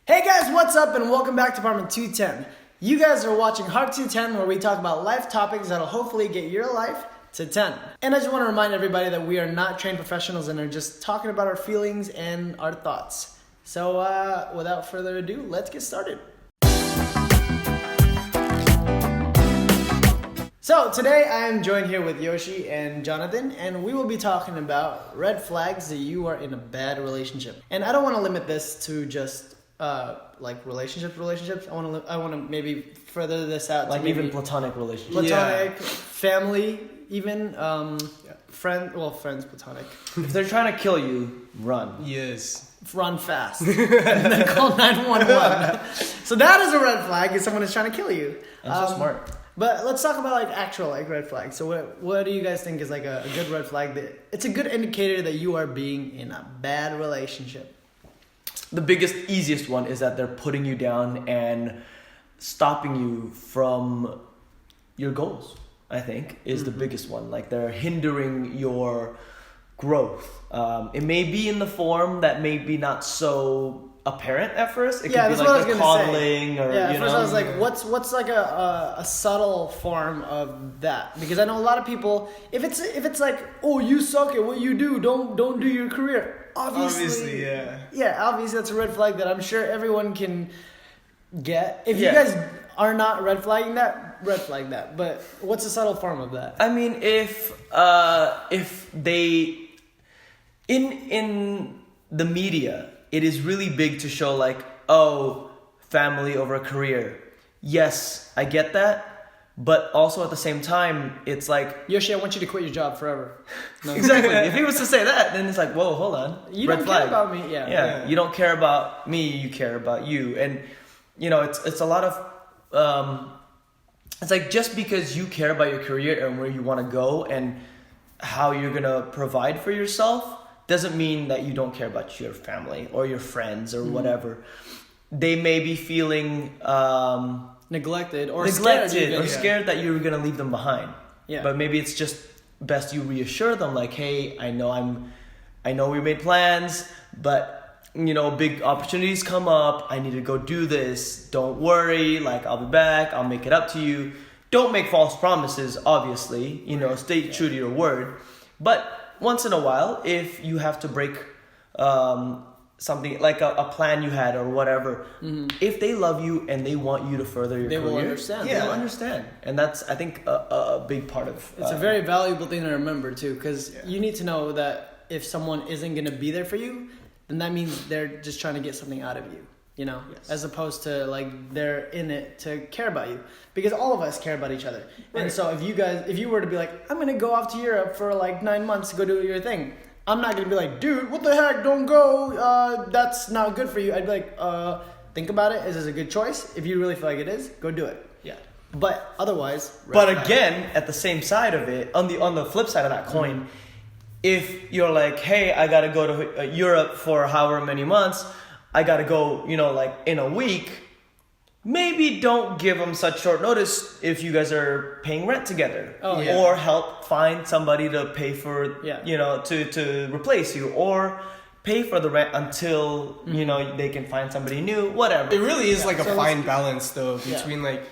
Hey guys, what's up and welcome back to Apartment 210. You guys are watching Heart 210 where we talk about life topics that'll hopefully get your life to 10. And I just want to remind everybody that we are not trained professionals and are just talking about our feelings and our thoughts. So without further ado, let's get started. So today I am joined here with Yoshi and Jonathan, and we will be talking about red flags that you are in a bad relationship. And I don't want to limit this to just like relationships. I want to maybe further this out like to even platonic relationships. platonic, family, even friends, platonic. If they're trying to kill you, run. Yes. Run fast and then call 911. So that is a red flag if someone is trying to kill you. And so smart. But let's talk about like actual like red flags. So what do you guys think is like a good red flag that it's a good indicator that you are being in a bad relationship? The biggest, easiest one is that they're putting you down and stopping you from your goals, I think, is the biggest one. Like they're hindering your growth. It may be in the form that may be not so apparent at first. It could be like the coddling or, at you first know. I was like, what's like a subtle form of that? Because I know a lot of people, if it's like, oh, you suck at what you do, don't do your career. Obviously, yeah. Yeah, obviously that's a red flag that I'm sure everyone can get. If you guys are not red flagging that, red flag that. But what's the subtle form of that? I mean, if they in the media, it is really big to show like, oh, family over career. Yes, I get that. But also at the same time, it's like... Yoshi, I want you to quit your job forever. No. Exactly. If he was to say that, then it's like, whoa, hold on. You red don't flag. care about me. Yeah, you don't care about me, you care about you. And, you know, it's a lot of... it's like just because you care about your career and where you want to go and how you're going to provide for yourself doesn't mean that you don't care about your family or your friends or whatever. They may be feeling... neglected or scared that you're gonna leave them behind. Yeah. But maybe it's just best you reassure them like, hey, I know we made plans, but you know, big opportunities come up. I need to go do this. Don't worry. Like, I'll be back. I'll make it up to you. Don't make false promises. Obviously, you know, stay true to your word. But once in a while, if you have to break something like a plan you had or whatever, if they love you and they want you to further your career, will understand. They'll understand. And that's, I think, a big part of it's a very valuable thing to remember too, because you need to know that if someone isn't going to be there for you, then that means they're just trying to get something out of you, you know, as opposed to like they're in it to care about you, because all of us care about each other. Right. And so if you were to be like, I'm going to go off to Europe for like 9 months to go do your thing, I'm not going to be like, dude, what the heck, don't go, that's not good for you. I'd be like, think about it. Is this a good choice? If you really feel like it is, go do it. Yeah. But otherwise... But again, at the same side of it, on the flip side of that coin, if you're like, hey, I got to go to Europe for however many months, I got to go, you know, like in a week, maybe don't give them such short notice if you guys are paying rent together. Or help find somebody to pay for, you know, to replace you, or pay for the rent until, you know, they can find somebody new, whatever. It really is like a fine balance though between like,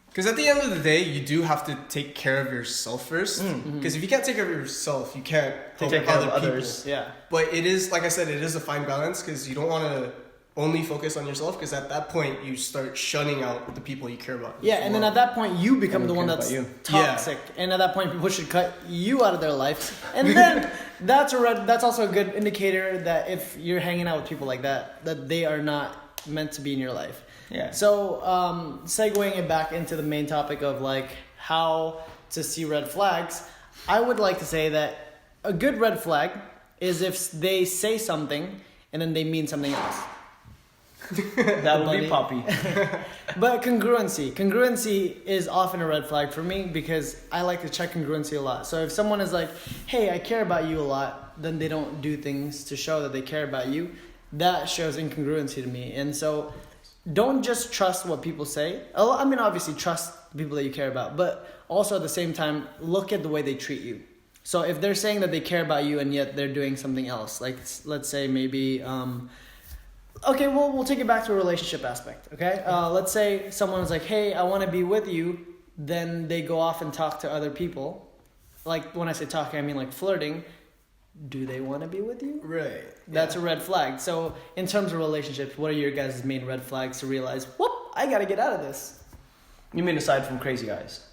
because at the end of the day, you do have to take care of yourself first. Because if you can't take care of yourself, you can't take care of others. Yeah. But it is, like I said, it is a fine balance because you don't want to only focus on yourself, because at that point you start shunning out the people you care about. Yeah, and then at that point you become the one that's toxic, and at that point people should cut you out of their life. And then that's also a good indicator that if you're hanging out with people like that they are not meant to be in your life. Yeah. So segueing it back into the main topic of like how to see red flags, I would like to say that a good red flag is if they say something and then they mean something else. That would be Poppy. But congruency is often a red flag for me, because I like to check congruency a lot. So if someone is like, hey, I care about you a lot, then they don't do things to show that they care about you, that shows incongruency to me. And so don't just trust what people say. I mean, obviously trust the people that you care about, but also at the same time, look at the way they treat you. So if they're saying that they care about you and yet they're doing something else, like let's say maybe Okay, well, we'll take it back to a relationship aspect, okay? Let's say someone's like, hey, I want to be with you. Then they go off and talk to other people. Like, when I say talking, I mean like flirting. Do they want to be with you? Right. That's a red flag. So, in terms of relationships, what are your guys' main red flags to realize, whoop, I got to get out of this? You mean aside from crazy eyes?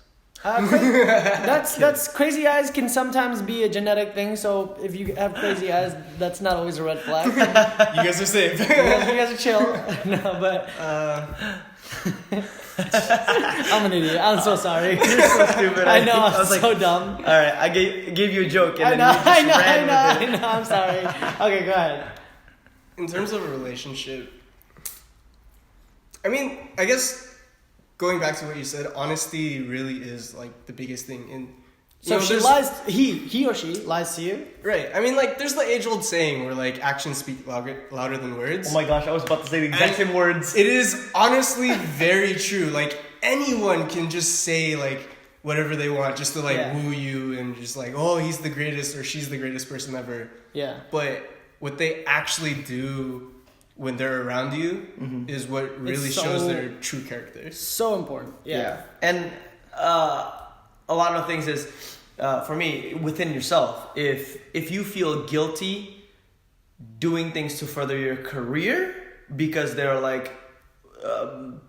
That's crazy eyes can sometimes be a genetic thing. So if you have crazy eyes, that's not always a red flag. You guys are safe. you guys are chill. No, but I'm an idiot. I'm so sorry. You're so stupid. I know. I was I'm so dumb. All right, I gave you a joke and I then know. you just ran with it. I know. I'm sorry. Okay, go ahead. In terms of a relationship, I mean, I guess going back to what you said, honesty really is like the biggest thing. And so if she lies, he or she lies to you, right? I mean, like there's the age-old saying where like actions speak louder than words. Oh my gosh, I was about to say the exact same words. It is honestly very true. Like anyone can just say like whatever they want just to like woo you and just like, oh, he's the greatest or she's the greatest person ever. Yeah. But what they actually do when they're around you is what really shows their true character. So important. Yeah. And a lot of things is, for me, within yourself. If you feel guilty doing things to further your career because they're like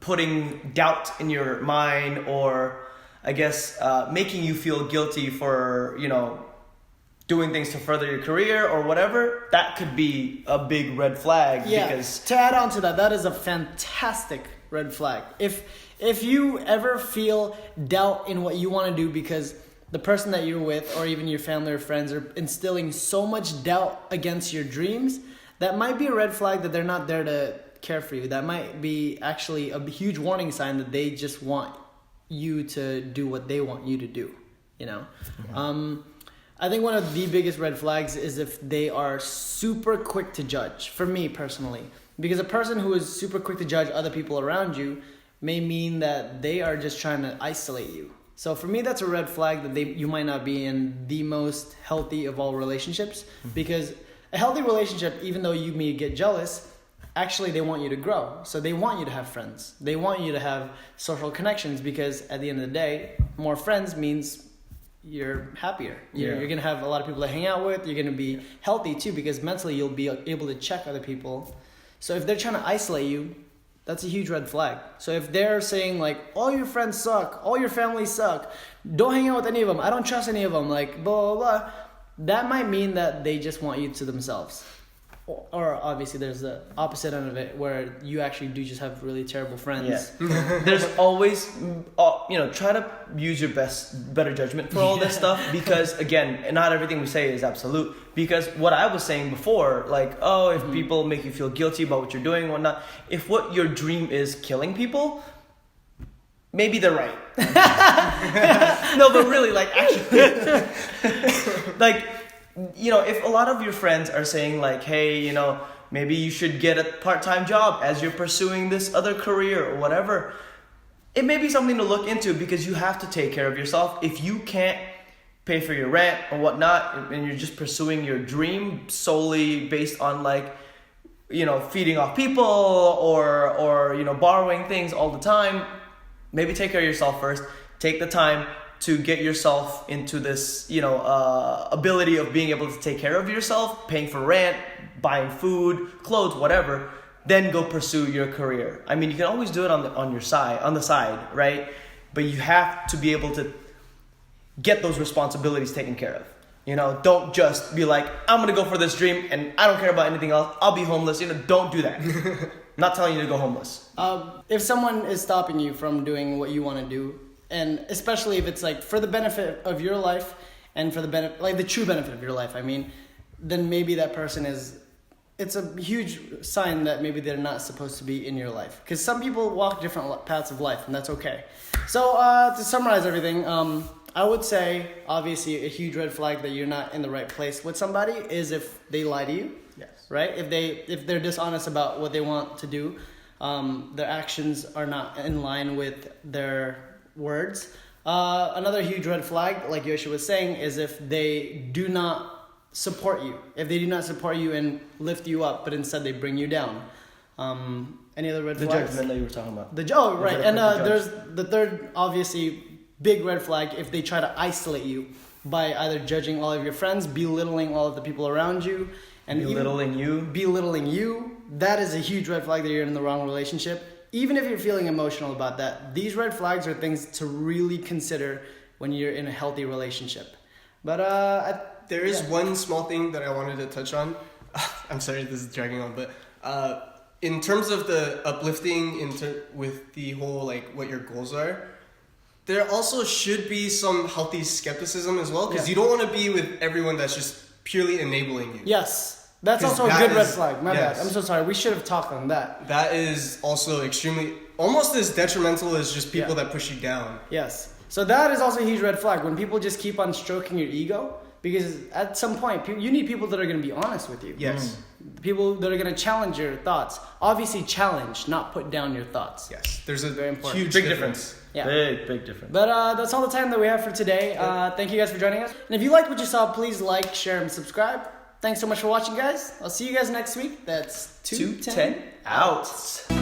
putting doubt in your mind, or I guess making you feel guilty for, doing things to further your career or whatever, that could be a big red flag. Yeah. Because to add on to that, that is a fantastic red flag. If you ever feel doubt in what you want to do because the person that you're with or even your family or friends are instilling so much doubt against your dreams, that might be a red flag that they're not there to care for you. That might be actually a huge warning sign that they just want you to do what they want you to do, I think one of the biggest red flags is if they are super quick to judge, for me personally. Because a person who is super quick to judge other people around you may mean that they are just trying to isolate you. So for me, that's a red flag that you might not be in the most healthy of all relationships. Because a healthy relationship, even though you may get jealous, actually they want you to grow. So they want you to have friends. They want you to have social connections, because at the end of the day, more friends means you're happier. You're going to have a lot of people to hang out with. You're going to be healthy too, because mentally you'll be able to check other people. So if they're trying to isolate you, that's a huge red flag. So if they're saying like, all your friends suck, all your family suck, don't hang out with any of them, I don't trust any of them, like blah, blah, blah, that might mean that they just want you to themselves. Or obviously there's the opposite end of it where you actually do just have really terrible friends. Yeah. There's always, try to use your better judgment for all this stuff, because again, not everything we say is absolute. Because what I was saying before, like, if people make you feel guilty about what you're doing and whatnot, if what your dream is killing people, maybe they're right. No, but really, like, actually, like, if a lot of your friends are saying like, hey, maybe you should get a part-time job as you're pursuing this other career or whatever, it may be something to look into, because you have to take care of yourself. If you can't pay for your rent or whatnot, and you're just pursuing your dream solely based on like, feeding off people or borrowing things all the time, maybe take care of yourself first. Take the time to get yourself into this, ability of being able to take care of yourself, paying for rent, buying food, clothes, whatever. Then go pursue your career. I mean, you can always do it on the side, right? But you have to be able to get those responsibilities taken care of. Don't just be like, I'm gonna go for this dream and I don't care about anything else. I'll be homeless. Don't do that. I'm not telling you to go homeless. If someone is stopping you from doing what you want to do, and especially if it's like for the benefit of your life and for the benefit, like the true benefit of your life, then maybe that person it's a huge sign that maybe they're not supposed to be in your life. Because some people walk different paths of life, and that's okay. So to summarize everything, I would say obviously a huge red flag that you're not in the right place with somebody is if they lie to you. Yes. Right? If they're dishonest about what they want to do, their actions are not in line with their words. Another huge red flag, like Yoshi was saying, is if they do not support you. If they do not support you and lift you up, but instead they bring you down. Any other red The flags? judgment that you were talking about. Right. The And judge. there's the third, obviously, big red flag if they try to isolate you by either judging all of your friends, belittling all of the people around you, and Belittling you. That is a huge red flag that you're in the wrong relationship. Even if you're feeling emotional about that, these red flags are things to really consider when you're in a healthy relationship. But There is one small thing that I wanted to touch on. I'm sorry, this is dragging on, but in terms of the uplifting, with the whole like what your goals are, there also should be some healthy skepticism as well, because you don't want to be with everyone that's just purely enabling you. Yes. That's also a good red flag. My bad. I'm so sorry. We should have talked on that. That is also extremely, almost as detrimental as just people that push you down. Yes. So that is also a huge red flag when people just keep on stroking your ego, because at some point you need people that are going to be honest with you. Yes. People that are going to challenge your thoughts. Obviously challenge, not put down your thoughts. Yes. There's a very important. huge Big difference. Yeah. Big difference. But that's all the time that we have for today. Thank you guys for joining us. And if you liked what you saw, please like, share, and subscribe. Thanks so much for watching, guys. I'll see you guys next week. That's 210 out.